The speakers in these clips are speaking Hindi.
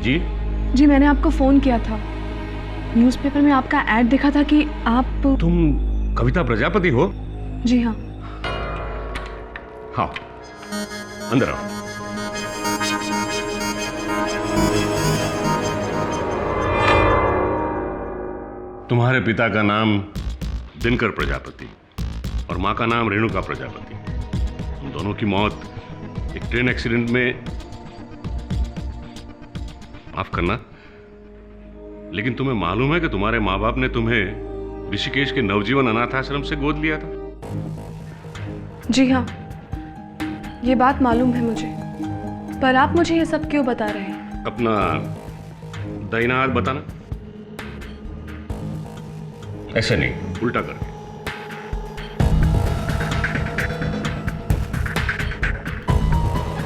जी जी, मैंने आपको फ़ोन किया था। न्यूज़पेपर में आपका ऐड देखा था कि आप... तुम कविता प्रजापति हो? जी हाँ। हाँ, अंदर आओ। तुम्हारे पिता का नाम दिनकर प्रजापति और माँ का नाम रेणुका प्रजापति। उन दोनों की मौत एक ट्रेन एक्सीडेंट में, माफ करना, लेकिन तुम्हें मालूम है कि तुम्हारे माँ बाप ने तुम्हें ऋषिकेश के नवजीवन अनाथ आश्रम से गोद लिया था? जी हाँ, ये बात मालूम है मुझे, पर आप मुझे ये सब क्यों बता रहे हैं? अपना दाहिना हाथ बताना। ऐसे नहीं, उल्टा करके।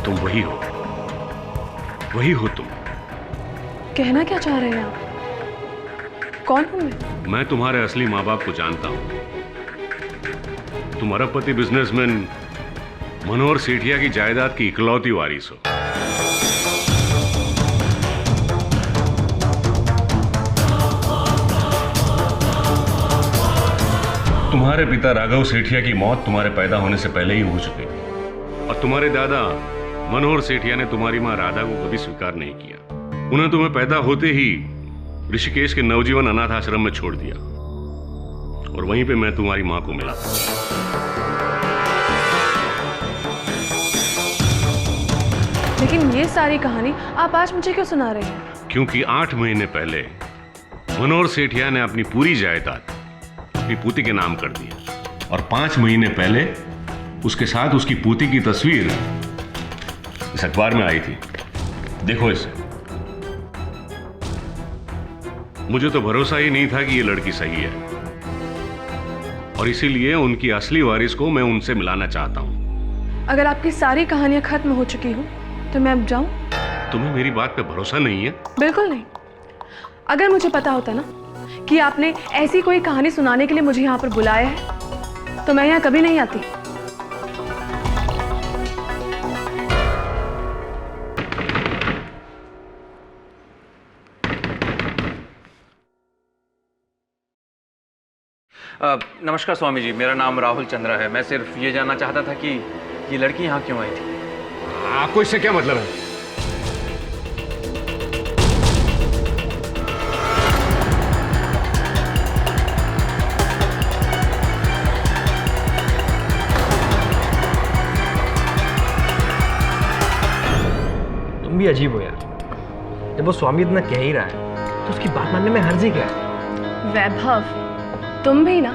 तुम वही हो तुम। कहना क्या चाह रहे हैं आप? कौन हूं मैं तुम्हारे असली माँ बाप को जानता हूं। तुम अरबपति बिजनेसमैन मनोहर सेठिया की जायदाद की इकलौती वारिस हो। तुम्हारे पिता राघव सेठिया की मौत तुम्हारे पैदा होने से पहले ही हो चुकी थी और तुम्हारे दादा मनोहर सेठिया ने तुम्हारी मां राधा को कभी स्वीकार नहीं किया। उन्हें तुम्हें पैदा होते ही ऋषिकेश के नवजीवन अनाथ आश्रम में छोड़ दिया और वहीं पे मैं तुम्हारी मां को मिला। लेकिन ये सारी कहानी आप आज मुझे क्यों सुना रहे हैं? क्योंकि 8 महीने पहले मनोहर सेठिया ने अपनी पूरी जायदाद अपनी पूती के नाम कर दिया और 5 महीने पहले उसके साथ उसकी पूती की तस्वीर इस अखबार में आई थी। देखो इसे। मुझे तो भरोसा ही नहीं था कि ये लड़की सही है और इसीलिए उनकी असली वारिस को मैं उनसे मिलाना चाहता हूं। अगर आपकी सारी कहानियां खत्म हो चुकी हो तो मैं अब जाऊं? तुम्हें मेरी बात पे भरोसा नहीं है? बिल्कुल नहीं। अगर मुझे पता होता ना कि आपने ऐसी कोई कहानी सुनाने के लिए मुझे यहाँ पर बुलाया है तो मैं यहाँ कभी नहीं आती। नमस्कार स्वामी जी, मेरा नाम राहुल चंद्रा है। मैं सिर्फ ये जानना चाहता था कि ये लड़की यहाँ क्यों आई थी। आपको इससे क्या मतलब है? तुम भी अजीब हो यार। जब वो स्वामी इतना कह ही रहा है तो उसकी बात मानने में हर्ज ही क्या है? वैभव, तुम भी ना,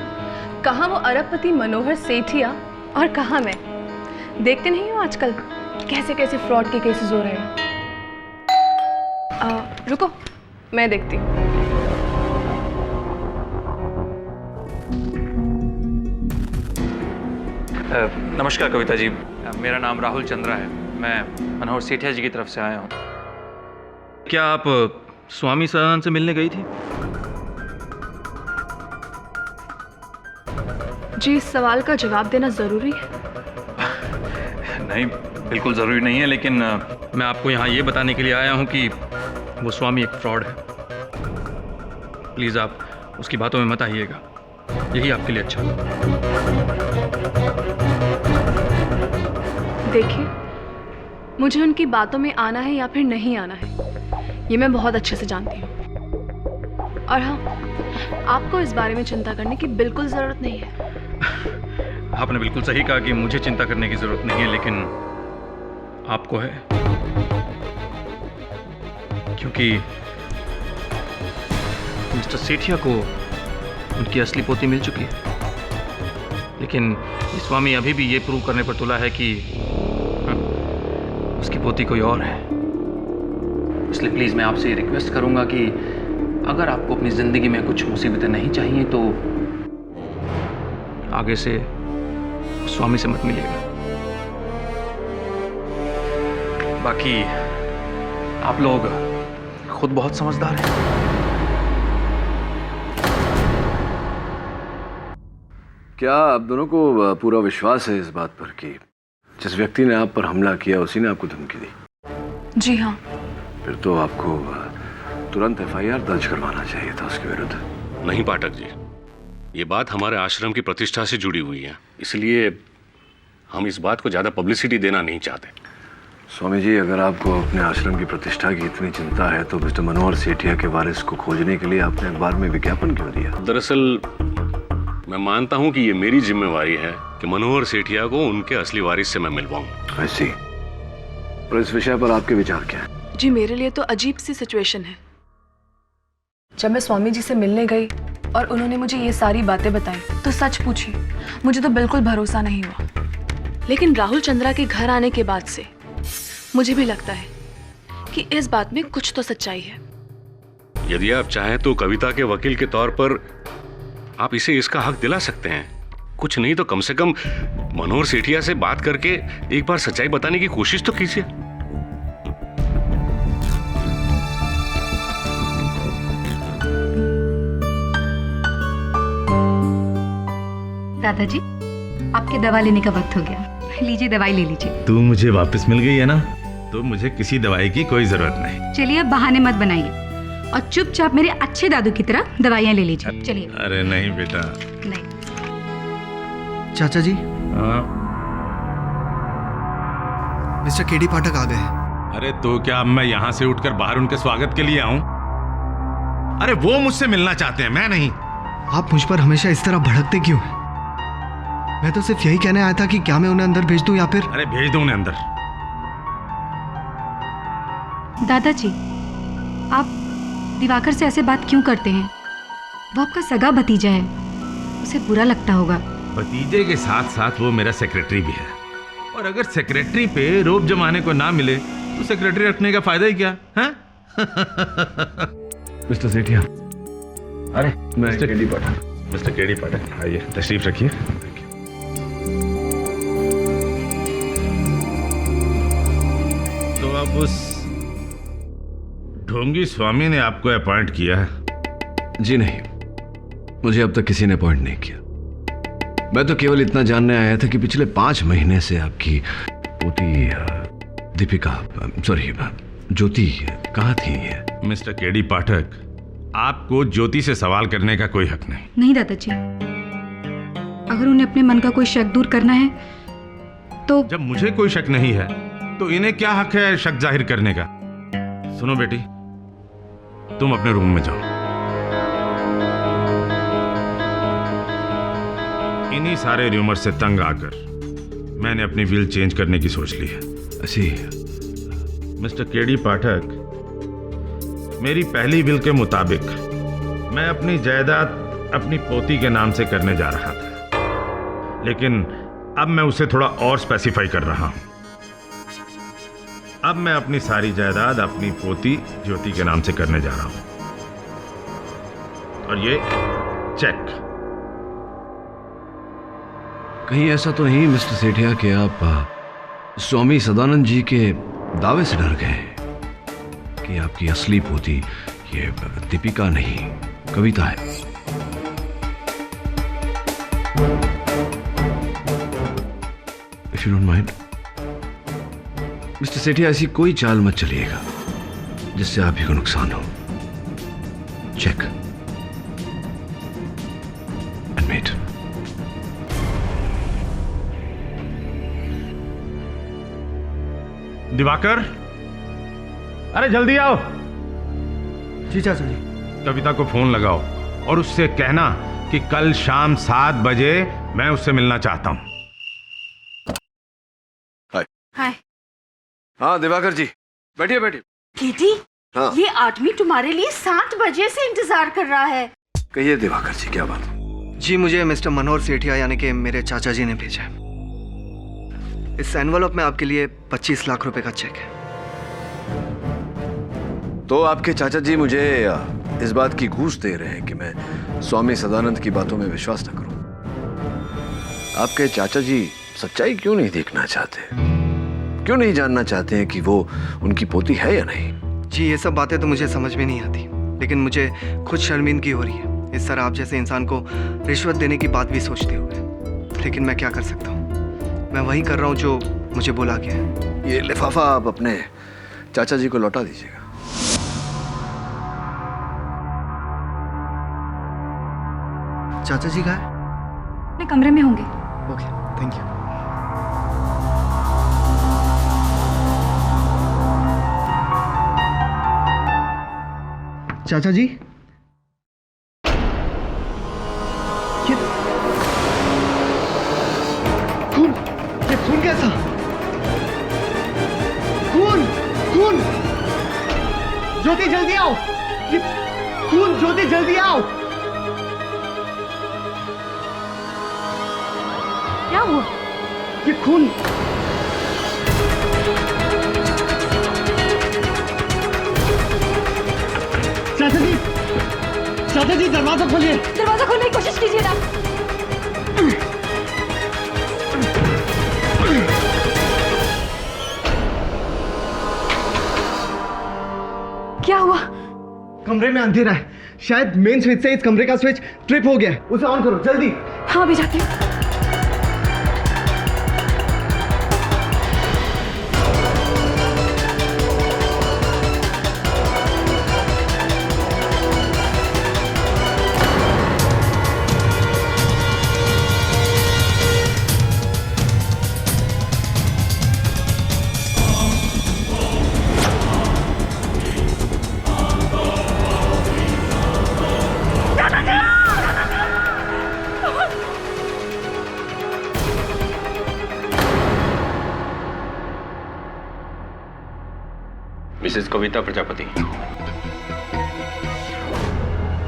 कहाँ वो अरबपति मनोहर सेठिया और कहाँ मैं। देखते नहीं हो आजकल कैसे कैसे फ्रॉड के केसेस हो रहे हैं। रुको, मैं देखती हूँ। नमस्कार कविता जी, मेरा नाम राहुल चंद्रा है। मैं मनोहर सेठिया जी की तरफ से आया हूँ। क्या आप स्वामी सदानंद से मिलने गई थी? जी, इस सवाल का जवाब देना ज़रूरी है? नहीं, बिल्कुल ज़रूरी नहीं है, लेकिन मैं आपको यहाँ ये बताने के लिए आया हूँ कि वो स्वामी एक फ्रॉड है। प्लीज़ आप उसकी बातों में मत आइएगा, यही आपके लिए अच्छा होगा। देखिए, मुझे उनकी बातों में आना है या फिर नहीं आना है, ये मैं बहुत अच्छे से जानती हूँ। और हाँ, आपको इस बारे में चिंता करने की बिल्कुल ज़रूरत नहीं है। आपने बिल्कुल सही कहा कि मुझे चिंता करने की ज़रूरत नहीं है, लेकिन आपको है, क्योंकि मिस्टर सेठिया को उनकी असली पोती मिल चुकी है। लेकिन ये स्वामी अभी भी ये प्रूव करने पर तुला है कि उसकी पोती कोई और है। इसलिए प्लीज़ मैं आपसे रिक्वेस्ट करूंगा कि अगर आपको अपनी ज़िंदगी में कुछ मुसीबतें नहीं चाहिए तो आगे से स्वामी से मत मिलिएगा। बाकी आप लोग खुद बहुत समझदार हैं। क्या आप दोनों को पूरा विश्वास है इस बात पर कि जिस व्यक्ति ने आप पर हमला किया उसी ने आपको धमकी दी? जी हाँ। फिर तो आपको तुरंत एफआईआर दर्ज करवाना चाहिए था उसके विरुद्ध। नहीं पाठक जी, ये बात हमारे आश्रम की प्रतिष्ठा से जुड़ी हुई है, इसलिए हम इस बात को ज़्यादा पब्लिसिटी देना नहीं चाहते। स्वामी जी, अगर आपको अपने आश्रम की प्रतिष्ठा की इतनी चिंता है तो मिस्टर मनोहर सेठिया के वारिस को खोजने के लिए आपने अखबार में विज्ञापन क्यों दिया? दरअसल मैं मानता हूँ कि ये मेरी जिम्मेवारी है कि मनोहर सेठिया को उनके असली वारिस से मैं मिलवाऊं। ऐसी, और इस विषय पर आपके विचार क्या है? जी, मेरे लिए तो अजीब सी सिचुएशन है। जब मैं स्वामी जी से मिलने गई और उन्होंने मुझे ये सारी बातें बताई तो सच पूछी मुझे तो बिल्कुल भरोसा नहीं हुआ। लेकिन राहुल चंद्रा के घर आने के बाद से मुझे भी लगता है कि इस बात में कुछ तो सच्चाई है। यदि आप चाहें तो कविता के वकील के तौर पर आप इसे इसका हक दिला सकते हैं। कुछ नहीं तो कम से कम मनोहर सेठिया से बात करके एक बार सच्चाई बताने की कोशिश तो कीजिए। दादाजी, आपके दवा लेने का वक्त हो गया। लीजिए, दवाई ले लीजिए। तू मुझे वापस मिल गई है ना, तो मुझे किसी दवाई की कोई जरूरत नहीं। चलिए, अब बहाने मत बनाइए और चुपचाप मेरे अच्छे दादू की तरह दवाइयाँ ले लीजिए। चलिए। अरे नहीं बेटा। नहीं। चाचा जी, हाँ? मिस्टर केडी पाठक आ गए। अरे तो क्या अब मैं यहाँ से उठकर बाहर उनके स्वागत के लिए आऊं? अरे वो मुझसे मिलना चाहते हैं, मैं नहीं। आप मुझ पर हमेशा इस तरह भड़कते क्यों हैं? मैं तो सिर्फ यही कहने आया था कि क्या मैं उन्हें अंदर भेज दूं या फिर... अरे भेज दो उन्हें अंदर। दादाजी, आप दिवाकर से ऐसे बात क्यों करते हैं? वो आपका सगा भतीजा है, उसे बुरा लगता होगा। भतीजे के साथ साथ वो मेरा सेक्रेटरी भी है, और अगर सेक्रेटरी पे रोब जमाने को ना मिले तो सेक्रेटरी रखने का फायदा ही क्या है? मिस्टर सेठिया, अरे मैं केडी पाठक। मिस्टर केडी पाठक, आइए, तशरीफ रखिए। तो अब उस ढोंगी स्वामी ने आपको अपॉइंट किया है? जी नहीं, मुझे अब तक किसी ने अपॉइंट नहीं किया। मैं तो केवल इतना जानने आया था कि पिछले 5 महीने से आपकी पोती दीपिका, सॉरी ज्योति कहाँ थी? मिस्टर केडी पाठक, आपको ज्योति से सवाल करने का कोई हक नहीं। नहीं दादाजी, अगर उन्हें अपने मन का कोई शक दूर करना है तो... जब मुझे कोई शक नहीं है तो इन्हें क्या हक है शक जाहिर करने का? सुनो बेटी, तुम अपने रूम में जाओ। इन्हीं सारे र्यूमर से तंग आकर मैंने अपनी विल चेंज करने की सोच ली है। ऐसी, मिस्टर केडी पाठक, मेरी पहली विल के मुताबिक मैं अपनी जायदाद अपनी पोती के नाम से करने जा रहा था, लेकिन अब मैं उसे थोड़ा और स्पेसिफाई कर रहा हूं। अब मैं अपनी सारी जायदाद अपनी पोती ज्योति के नाम से करने जा रहा हूं, और ये चेक। कहीं ऐसा तो नहीं मिस्टर सेठिया कि आप स्वामी सदानंद जी के दावे से डर गए कि आपकी असली पोती ये दीपिका नहीं कविता है? If you don't mind mister Sethia, ऐसी कोई चाल मत चलिएगा जिससे आप ही को नुकसान हो। Check and met. दिवाकर, अरे जल्दी आओ। जी चाचा जी। कविता को फोन लगाओ और उससे कहना कि कल शाम 7 बजे मैं उससे मिलना चाहता हूं। हाय। हाँ दिवाकर जी, बैठिए बैठिए। केडी, हाँ ये आदमी तुम्हारे लिए 7 बजे से इंतजार कर रहा है। कहिए दिवाकर जी, क्या बात? जी, मुझे मिस्टर मनोहर सेठिया यानी कि मेरे चाचा जी ने भेजा है। इस एनवलप में आपके लिए 25 लाख रुपए का चेक है। तो आपके चाचा जी मुझे इस बात की घूस दे रहे हैं कि मैं स्वामी सदानंद की बातों में विश्वास न करूं। आपके चाचा जी सच्चाई क्यों नहीं देखना चाहते? क्यों नहीं जानना चाहते हैं कि वो उनकी पोती है या नहीं? जी, ये सब बातें तो मुझे समझ में नहीं आती, लेकिन मुझे खुद शर्मिंदगी हो रही है इस तरह आप जैसे इंसान को रिश्वत देने की बात भी सोचते हुए। लेकिन मैं क्या कर सकता हूँ, मैं वही कर रहा हूँ जो मुझे बोला गया है। ये लिफाफा आप अपने चाचा जी को लौटा दीजिएगा। चाचा जी कहाँ है? अपने कमरे में होंगे। Okay, thank you. चाचा जी, ये खून कैसा? खून, खून! ज्योति जल्दी आओ! ये खून, ज्योति जल्दी आओ! क्या हुआ? ये खून! चाचा जी दरवाजा खोलिए! दरवाजा खोलने की कोशिश कीजिए ना। क्या हुआ? कमरे में अंधेरा है, शायद मेन स्विच से इस कमरे का स्विच ट्रिप हो गया है। उसे ऑन करो जल्दी। हाँ, अभी जाती हूँ। मिसेस कविता प्रजापति,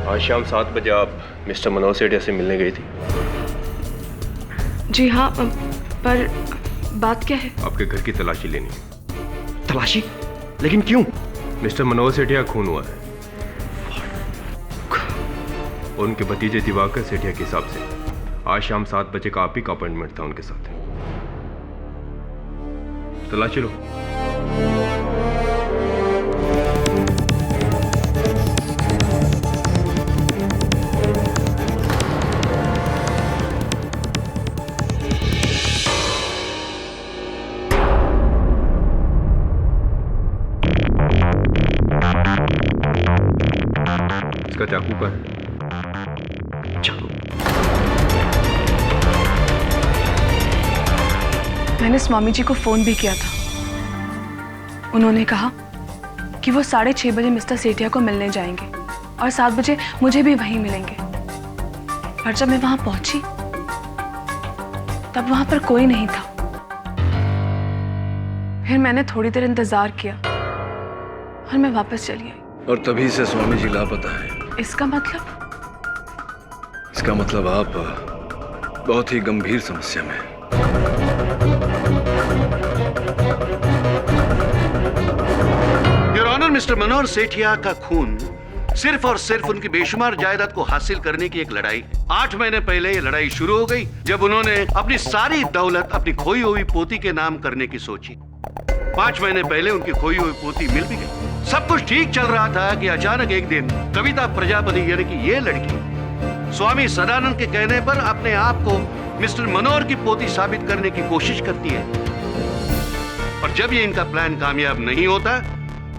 आज शाम 7 बजे आप मिस्टर मनोहर सेठिया से मिलने गई थी। जी हाँ, पर बात क्या है? आपके घर की तलाशी लेनी। तलाशी? लेकिन क्यों? मिस्टर मनोहर सेठिया खून हुआ है और उनके भतीजे दिवाकर सेठिया के हिसाब से आज शाम 7 बजे का आप ही का अपॉइंटमेंट था उनके साथ। तलाशी लो। इसका चाकू का है। चाकू? मैंने स्वामी जी को फोन भी किया था। उन्होंने कहा कि वो 6:30 बजे मिस्टर सेठिया को मिलने जाएंगे और 7 बजे मुझे भी वहीं मिलेंगे। पर जब मैं वहां पहुंची तब वहां पर कोई नहीं था। फिर मैंने थोड़ी देर इंतजार किया और मैं वापस चली आई। और तभी से स्वामी जी लापता है। इसका मतलब? इसका मतलब आप बहुत ही गंभीर समस्या में हैं। योर ऑनर, मिस्टर मनोहर सेठिया का खून सिर्फ और सिर्फ उनकी बेशुमार जायदाद को हासिल करने की एक लड़ाई। 8 महीने पहले ये लड़ाई शुरू हो गई जब उन्होंने अपनी सारी दौलत अपनी खोई हुई पोती के नाम करने की सोची। 5 महीने पहले उनकी खोई हुई पोती मिल भी गई। सब कुछ ठीक चल रहा था कि अचानक एक दिन कविता प्रजापति यानी कि ये लड़की स्वामी सदानंद के कहने पर अपने आप को मिस्टर मनोहर की पोती साबित करने की कोशिश करती है। और जब ये इनका प्लान कामयाब नहीं होता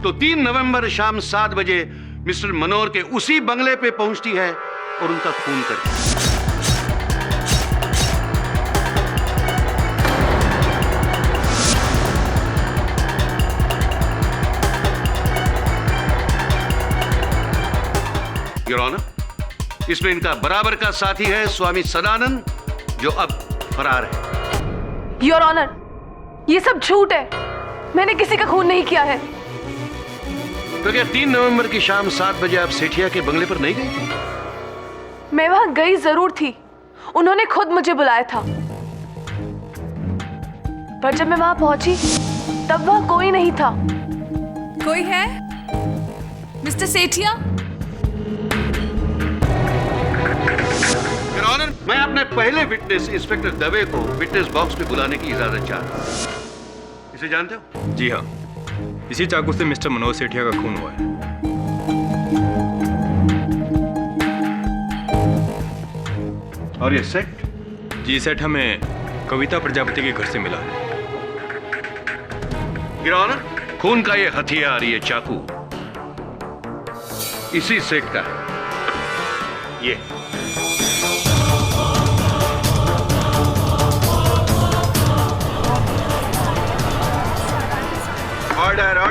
तो 3 नवंबर शाम 7 बजे मिस्टर मनोहर के उसी बंगले पे पहुंचती है और उनका खून करती है। योर ऑनर, इसमें इनका बराबर का साथी है स्वामी सदानंद, जो अब फरार है। योर ऑनर, ये सब झूठ है। मैंने किसी का खून नहीं किया है। तो क्या 3 नवंबर की शाम 7 बजे आप सेठिया के बंगले पर नहीं गई थी? मैं वहां गई जरूर थी, उन्होंने खुद मुझे बुलाया था। पर जब मैं वहां पहुंची तब वहां कोई नहीं था। कोई है? मिस्टर सेठिया? योर ऑनर, मैं अपने पहले विटनेस इंस्पेक्टर दवे को विटनेस बॉक्स में बुलाने की इजाजत चाहता हूं। इसे जानते हो? जी हाँ, इसी चाकू से मिस्टर मनोहर सेठिया का खून हुआ है। और ये सेट? जी, सेट हमें कविता प्रजापति के घर से मिला है। योर ऑनर, खून का ये हथियार, ये चाकू इसी सेट का है। ये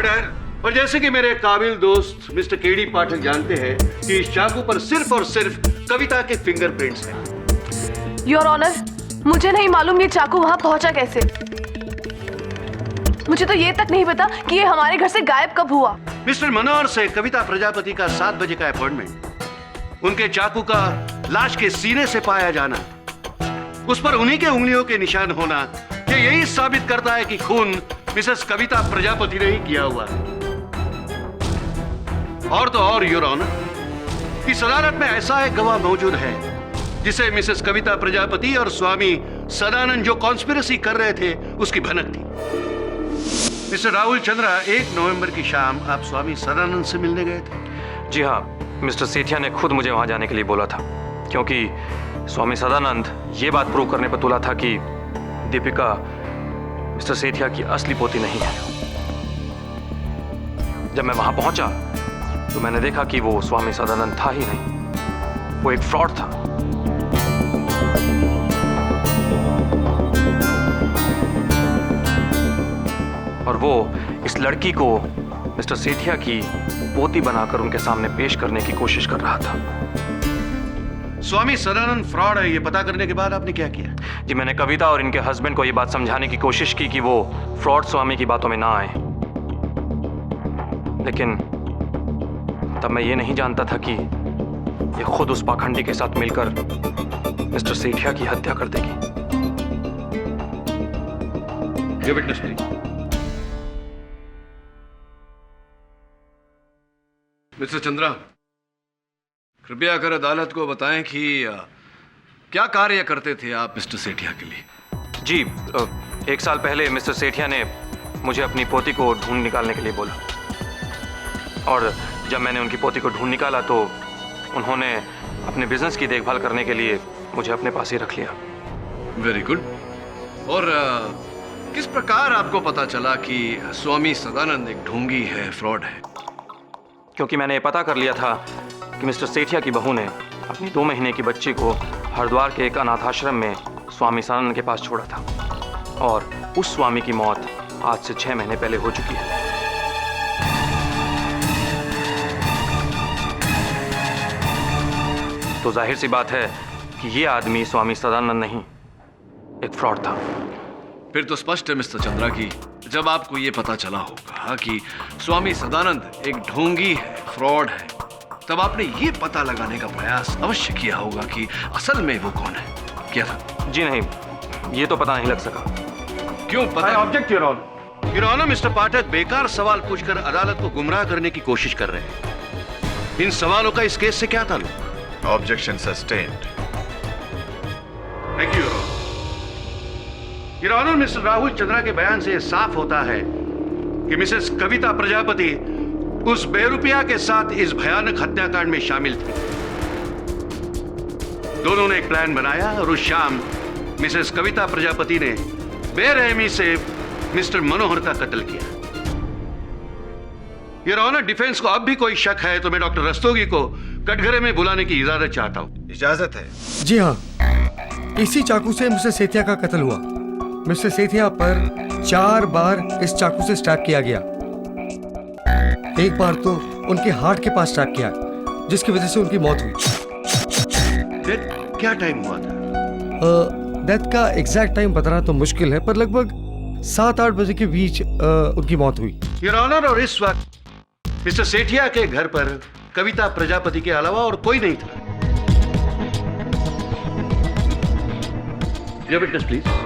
मर्डर। और जैसे कि मेरे काबिल दोस्त मिस्टर केडी पाठक जानते हैं कि इस चाकू पर सिर्फ और सिर्फ कविता के फिंगरप्रिंट्स हैं। योर ऑनर, मुझे नहीं मालूम ये चाकू वहां पहुंचा कैसे। मुझे तो ये तक नहीं पता कि ये हमारे घर से गायब कब हुआ। मिस्टर मनोहर से कविता प्रजापति का 7 बजे का अपॉइंटमेंट, उनके चाकू का लाश के सीने से पाया जाना, उस पर उन्हीं के उंगलियों के निशान होना, ये यही साबित करता है कि खून मिसेस कविता प्रजापति ने ही किया हुआ है। और तो और योर ऑनर, इस अदालत में ऐसा एक गवाह मौजूद है जिसे मिसेस कविता प्रजापति और स्वामी सदानंद जो कॉन्स्पिरेसी कर रहे थे उसकी भनक थी। मिस्टर राहुल चंद्रा, 1 नवंबर की शाम आप स्वामी सदानंद से मिलने गए थे। जी हाँ, मिस्टर सेठिया ने खुद मुझे वहाँ जाने के लिए बोला था, क्योंकि स्वामी सदानंद ये बात प्रूव करने पर तुला था कि दीपिका मिस्टर सेठिया की असली पोती नहीं है। जब मैं वहाँ पहुँचा तो मैंने देखा कि वो स्वामी सदानंद था ही नहीं, वो एक फ्रॉड था। और वो इस लड़की को मिस्टर सेठिया की पोती बनाकर उनके सामने पेश करने की कोशिश कर रहा था। स्वामी सदानंद फ्रॉड है, ये पता करने के बाद आपने क्या किया? जी, मैंने कविता और इनके हस्बैंड को ये बात समझाने की कोशिश की कि वो फ्रॉड स्वामी की बातों में ना आए, लेकिन तब मैं ये नहीं जानता था कि ये खुद उस पाखंडी के साथ मिलकर मिस्टर सेठिया की हत्या कर देगी। ये विटनेस प्लीज। मिस्टर चंद्रा, कृपया कर अदालत को बताएं कि क्या कार्य करते थे आप मिस्टर सेठिया के लिए? जी, 1 साल पहले मिस्टर सेठिया ने मुझे अपनी पोती को ढूंढ निकालने के लिए बोला, और जब मैंने उनकी पोती को ढूंढ निकाला तो उन्होंने अपने बिजनेस की देखभाल करने के लिए मुझे अपने पास ही रख लिया। Very good. और किस प्रकार आपको पता चला कि स्वामी सदानंद एक ढोंगी है, फ्रॉड है? क्योंकि मैंने ये पता कर लिया था कि मिस्टर सेठिया की बहू ने अपनी 2 महीने की बच्ची को हरिद्वार के एक अनाथाश्रम में स्वामी सदानंद के पास छोड़ा था, और उस स्वामी की मौत आज से 6 महीने पहले हो चुकी है। तो जाहिर सी बात है कि ये आदमी स्वामी सदानंद नहीं, एक फ्रॉड था। फिर तो स्पष्ट है मिस्टर चंद्रा कि जब आपको ये पता चला होगा कि स्वामी सदानंद एक ढोंगी है, फ्रॉड है, तब आपने ये पता लगाने का प्रयास अवश्य किया होगा कि असल में वो कौन है। क्या था? जी नहीं, ये तो पता नहीं लग सका। क्यों पता? Object your honour. Your honour, mister Pathak बेकार सवाल पूछकर अदालत को गुमराह करने की कोशिश कर रहे हैं। इन सवालों का इस केस से क्या ताल्लुक? Objection sustained. Thank you your honour. Mister Rahul Chandra के बयान से साफ होता है कि मिसेस कविता प्रजापति उस बेरुपया के साथ इस भयानक हत्याकांड में शामिल थी। दोनों ने एक प्लान बनाया और उस शाम मिसेस कविता प्रजापति ने बेरहमी से मिस्टर मनोहर का कत्ल किया। योर ऑनर, डिफेंस को अब भी कोई शक है तो मैं डॉक्टर रस्तोगी को कटघरे में बुलाने की इजाजत चाहता हूं। इजाजत है? जी हाँ, इसी चाकू से मिस्टर सेठिया का कत्ल हुआ। मिस्टर सेठिया पर 4 बार इस चाकू से स्टैब किया गया। एक बार तो उनके हार्ट के पास स्टैब किया, जिसकी वजह से उनकी मौत हुई। डेथ क्या टाइम हुआ था? डेथ का एग्जैक्ट टाइम बताना तो मुश्किल है, पर लगभग 7-8 बजे के बीच उनकी मौत हुई। योर ऑनर, और इस वक्त मिस्टर सेठिया के घर पर कविता प्रजापति के अलावा और कोई नहीं था। Your witness please.